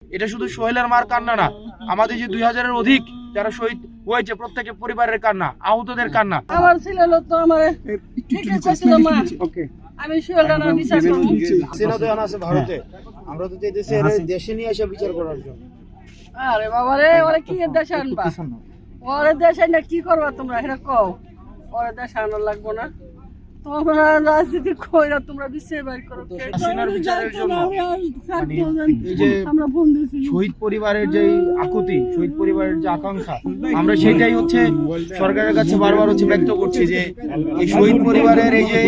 এটা শুধু সোহেলের মার কান্না না, আমাদের যে 2000-এর অধিক যারা শহীদ হয়েছে প্রত্যেকের পরিবারের কান্না, আহতদের কান্না। আমার ছেলে তো আমার আমি সোহেলরা বিচার করব। সিনাদয়ান আছে ভারতে, আমরা তো চাইতেছি এর দেশে নিয়ে এসে বিচার করার জন্য। আরে বাবা রে, ওরে কি দেশে আনবা? ওরে দেশে না কি করবা তোমরা এটা কও? ওরে দেশে আনা লাগবো না, তোমরা রাজনীতি কইরা তোমরা বিচার বাইর করো। হাসিনার বিচারের জন্য এই যে শহীদ পরিবারের যে আকুতি, শহীদ পরিবারের যে আকাঙ্ক্ষা, আমরা সেটাই হচ্ছে সরকারের কাছে বারবার হচ্ছে ব্যক্ত করছি যে এই শহীদ পরিবারের এই যে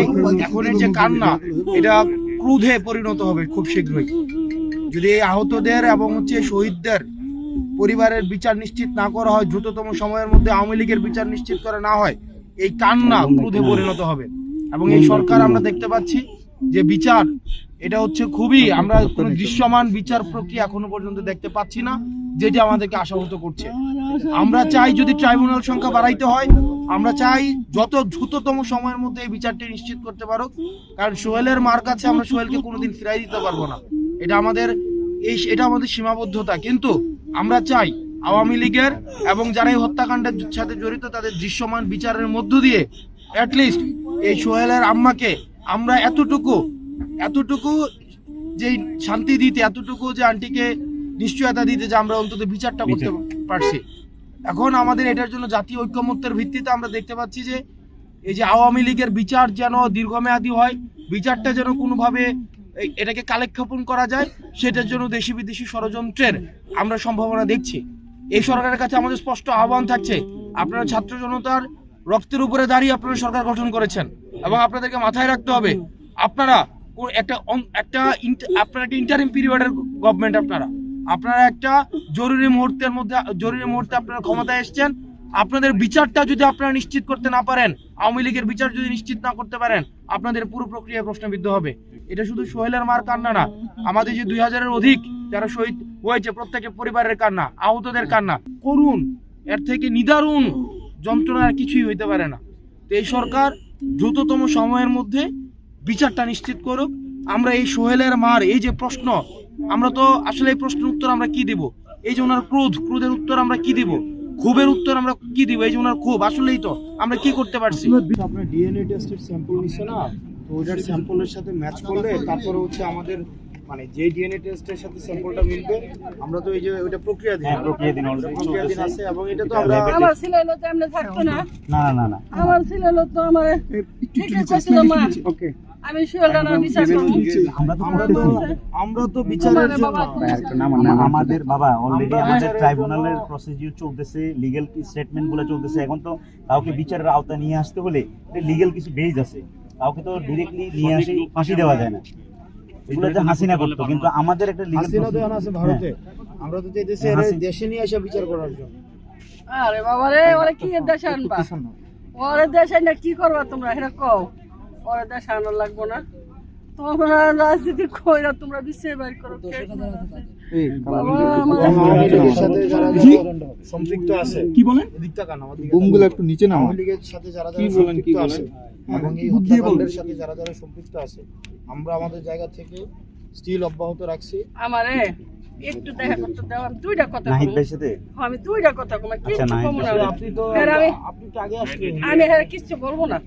এখনের যে কান্না, এটা ক্রোধে পরিণত হবে খুব শীঘ্রই। যদি এই আহতদের এবং হচ্ছে শহীদদের পরিবারের বিচার নিশ্চিত না করা হয়, দ্রুততম সময়ের মধ্যে আওয়ামী লীগের বিচার নিশ্চিত করা না হয়, এই কান্না ক্রোধে পরিণত হবে। এবং এই সরকার আমরা দেখতে পাচ্ছি যে বিচার, এটা হচ্ছে খুবই, আমরা কোনো দৃশ্যমান বিচার প্রক্রিয়া এখনো পর্যন্ত দেখতে পাচ্ছি না, যেটা আমাদেরকে আশাহত করছে। আমরা চাই যদি ট্রাইব্যুনাল সংখ্যা বাড়াইতে হয়, আমরা চাই যত দ্রুততম সময়ের মধ্যে এই বিচারটি নিশ্চিত করতে পারো, কারণ সোহেলের মার কাছে আমরা সোহেলকে কোনোদিন ফিরাই দিতে পারবো না, এটা আমাদের সীমাবদ্ধতা। কিন্তু আমরা চাই আওয়ামী লীগের এবং যারা এই হত্যাকাণ্ডের সাথে জড়িত তাদের দৃশ্যমান বিচারের মধ্য দিয়ে অ্যাটলিস্ট এই সোহেলের আম্মাকে আমরা এতটুকু যে শান্তি দিতে, এতটুকু যে আন্টিকে নিশ্চয়তা দিতে যে আমরা অন্তত বিচারটা করতে পারছি। এখন আমাদের এটার জন্য জাতীয় ঐক্যমত্যের ভিত্তিতে আমরা দেখতে পাচ্ছি যে এই যে আওয়ামী লীগের বিচার যেন দীর্ঘমেয়াদী হয়, বিচারটা যেন কোনোভাবে এটাকে কালেক্ষেপণ করা যায়, সেটার জন্য দেশি বিদেশি ষড়যন্ত্রের আমরা সম্ভাবনা দেখছি। এই সরকারের কাছে আমাদের স্পষ্ট আহ্বান থাকছে, আপনারা ছাত্র জনতার রক্তের উপরে দাঁড়িয়ে আপনারা সরকার গঠন করেছেন এবং আপনাদেরকে মাথায় রাখতে হবে আপনারা একটা ইন্টারিম পিরিয়ডের গভর্নমেন্ট, আপনারা একটা জরুরি মুহূর্তে আপনারা ক্ষমতায় এসেছেন। আপনাদের বিচারটা যদি আপনারা নিশ্চিত করতে না পারেন, আওয়ামী লীগের বিচার যদি নিশ্চিত না করতে পারেন, আপনাদের পুরো প্রক্রিয়া প্রশ্নবিদ্ধ হবে। এটা শুধু সোহেলের মার কান্না না, আমাদের যে 2000-এর অধিক যারা শহীদ হয়েছে প্রত্যেকের পরিবারের কান্না, আহতদের কান্না করুন, এর থেকে নিদারুণ যন্ত্রণা কিছুই হইতে পারে না। তো এই সরকার দ্রুততম সময়ের মধ্যে বিচারটা নিশ্চিত করুক। আমরা এই সোহেলের মার এই যে প্রশ্ন, আমরা তো আসলে এই প্রশ্নের উত্তর আমরা কি দিব? এই যে ওনার ক্রোধের উত্তর আমরা কি দিব? ক্ষোভের উত্তর আমরা কি দিব? এই যে ওনার ক্ষোভ, আসলেই তো আমরা কি করতে পারছি? আপনার ডিএনএ টেস্টের স্যাম্পল নিচ্ছে না, তো ওটার স্যাম্পলের সাথে ম্যাচ করলে তারপরে হচ্ছে আমাদের মানে যে ডিএনএ টেস্টের সাথে স্যাম্পলটা মিলবে, আমরা তো এই যে ওটা প্রক্রিয়া দিন আছে এবং এটা তো আমরা আমার ছেলে তো এমনি থাকতো না। না আমার ছেলে তো আমার ঠিক আছে মা, ওকে আমি সোহেলরা বিচার করব। আমরা তো বিচারের জন্য আমাদের বাবা অলরেডি আমাদের ট্রাইব্যুনালের প্রসিডিউর চলতেছে, লিগ্যাল স্টেটমেন্টগুলো চলতেছে। এখন তো কাউকে বিচারের আওতায় নিয়ে আসতে হলে লিগ্যাল কিছু বেজ আছে, কাউকে তো ডিরেক্টলি নিয়ে আসে ফাঁসি দেওয়া যায় না। এগুলো যে হাসিনা করতো, কিন্তু আমাদের একটা সিনাদয়ান আছে ভারতে, আমরা তো চাইতেছি এর দেশে নিয়ে এসে বিচার করার জন্য। আরে বাবা রে, ওরে কি দেশে আনবা? ওরে দেশে না কি করবা তোমরা এটা কও? ওরে দেশে আনা লাগবো না, তোমরা রাজনীতি কইরা তোমরা বিচার বাইর করো। সম্পৃক্ত আছে কি বলেন? বুমগুলো একটু নিচে নাও। আওয়ামী লীগের সাথে যারা সম্পৃক্ত আছে এবং এই হত্যাকাণ্ডের সাথে যারা সম্পৃক্ত আছে, আমরা আমাদের জায়গা থেকে স্টিল অব্যাহত রাখছি। আমারে একটু দেখা করতে দাও, আমি দুইটা কথা নাহিদ ভাইয়ের সাথে আমি দুইটা কথা কম কি কম না। আপনি তো আগে আসলেন, আমি আর কিছু বলবো না।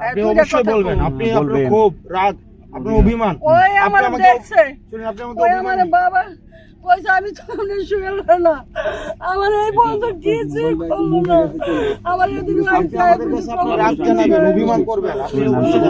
আপনি অবশ্যই বলবেন, আপনি আপনার ক্ষোভ, রাগ, আপনার অভিমান। ওই আমার দেখছে, শুনুন আপনি আমাকে ওই আমার বাবা কইছে আমি তো এমনি শুয়ে না, আমার এই বন্ধু কিছু করলো না। আমার যদি রাগ জানাবেন, অভিমান করবেন, আপনি অবশ্যই